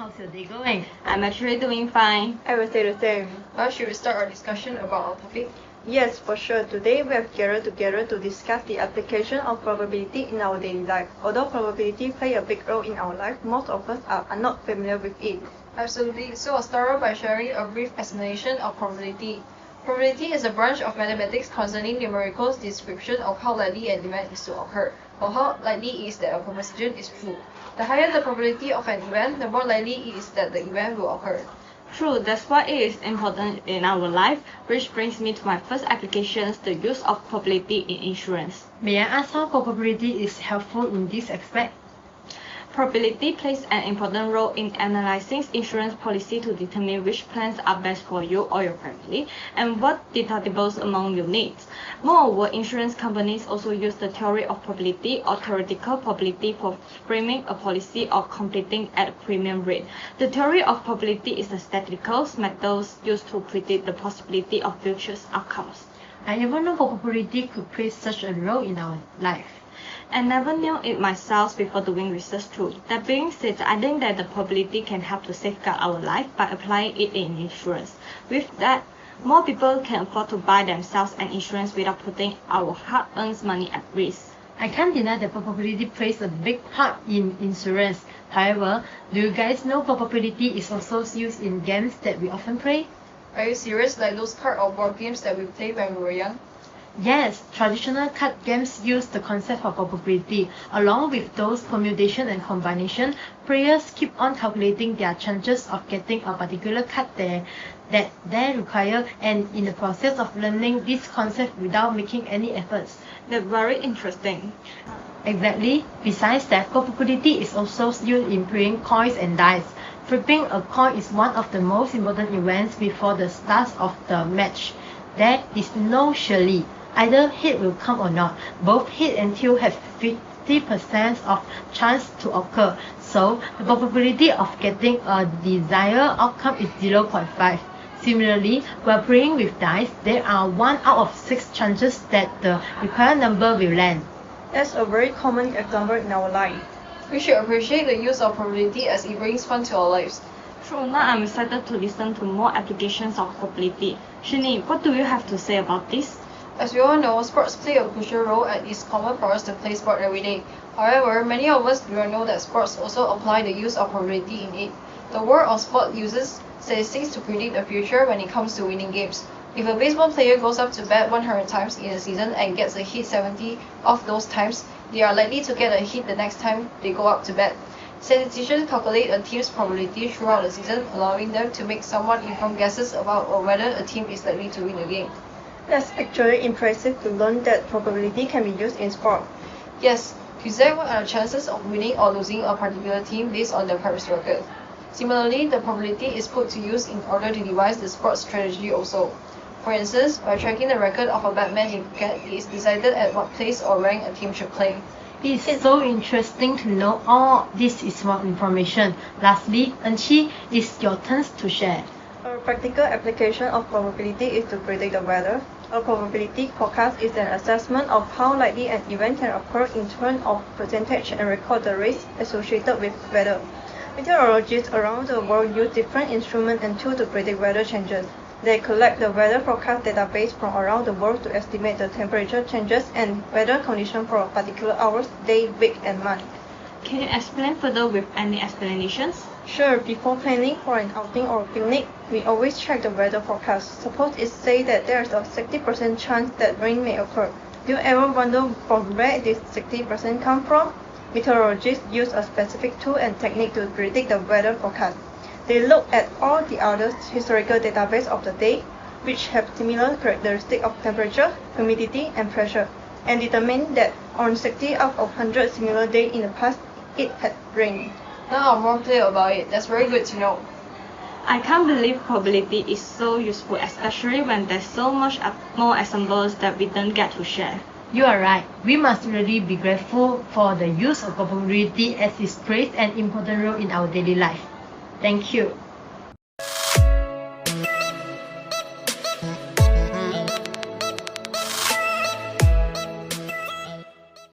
how's your day going? I'm actually doing fine. I will say the same. Should we start our discussion about our topic? Yes, for sure. Today we have gathered together to discuss the application of probability in our daily life. Although probability play a big role in our life, most of us are not familiar with it. Absolutely. So I'll start off by sharing a brief explanation of probability. Probability is a branch of mathematics concerning numerical description of how likely an event is to occur, or how likely it is that a proposition is true. The higher the probability of an event, the more likely it is that the event will occur. True, that's why it is important in our life, which brings me to my first applications, the use of probability in insurance. May I ask how probability is helpful in this aspect? Probability plays an important role in analyzing insurance policy to determine which plans are best for you or your family and what deductibles among your needs. Moreover, insurance companies also use the theory of probability or theoretical probability for framing a policy or completing at a premium rate. The theory of probability is a statistical method used to predict the possibility of future outcomes. I never knew probability could play such a role in our life. I never knew it myself before doing research too. That being said, I think that the probability can help to safeguard our life by applying it in insurance. With that, more people can afford to buy themselves an insurance without putting our hard-earned money at risk. I can't deny that probability plays a big part in insurance. However, do you guys know probability is also used in games that we often play? Are you serious? Like those card or board games that we played when we were young? Yes, traditional card games use the concept of probability. Along with those permutation and combination, players keep on calculating their chances of getting a particular card that they require, and in the process of learning this concept without making any efforts. That's very interesting. Exactly. Besides that, probability is also used in playing coins and dice. Flipping a coin is one of the most important events before the start of the match. There is no surely. Either head will come or not. Both head and tail have 50% of chance to occur, so the probability of getting a desired outcome is 0.5. Similarly, while playing with dice, there are 1 out of 6 chances that the required number will land. That's a very common example in our life. We should appreciate the use of probability as it brings fun to our lives. True, now I'm excited to listen to more applications of probability. Shini, what do you have to say about this? As we all know, sports play a crucial role and it's common for us to play sport every day. However, many of us do not know that sports also apply the use of probability in it. The world of sport uses statistics to predict the future when it comes to winning games. If a baseball player goes up to bat 100 times in a season and gets a hit 70 of those times, they are likely to get a hit the next time they go up to bat. Statisticians calculate a team's probability throughout the season, allowing them to make somewhat informed guesses about whether a team is likely to win a game. That's actually impressive to learn that probability can be used in sport. Yes, to say what are the chances of winning or losing a particular team based on their past record. Similarly, the probability is put to use in order to devise the sports strategy also. For instance, by tracking the record of a batsman in cricket, it is decided at what place or rank a team should play. It's so interesting to know all this is more information. Lastly, Enchi, it's your turn to share. A practical application of probability is to predict the weather. A probability forecast is an assessment of how likely an event can occur in terms of percentage and record the risk associated with weather. Meteorologists around the world use different instruments and tools to predict weather changes. They collect the weather forecast database from around the world to estimate the temperature changes and weather conditions for a particular hour, day, week, and month. Can you explain further with any explanations? Sure, before planning for an outing or a picnic, we always check the weather forecast. Suppose it says that there is a 60% chance that rain may occur. Do you ever wonder from where this 60% come from? Meteorologists use a specific tool and technique to predict the weather forecast. They look at all the other historical databases of the day, which have similar characteristics of temperature, humidity, and pressure, and determine that on 60 out of 100 similar days in the past, it had rained. Now I'm more clear about it. That's very good to know. I can't believe probability is so useful, especially when there's so much more examples that we don't get to share. You are right. We must really be grateful for the use of probability as it plays an important role in our daily life. Thank you.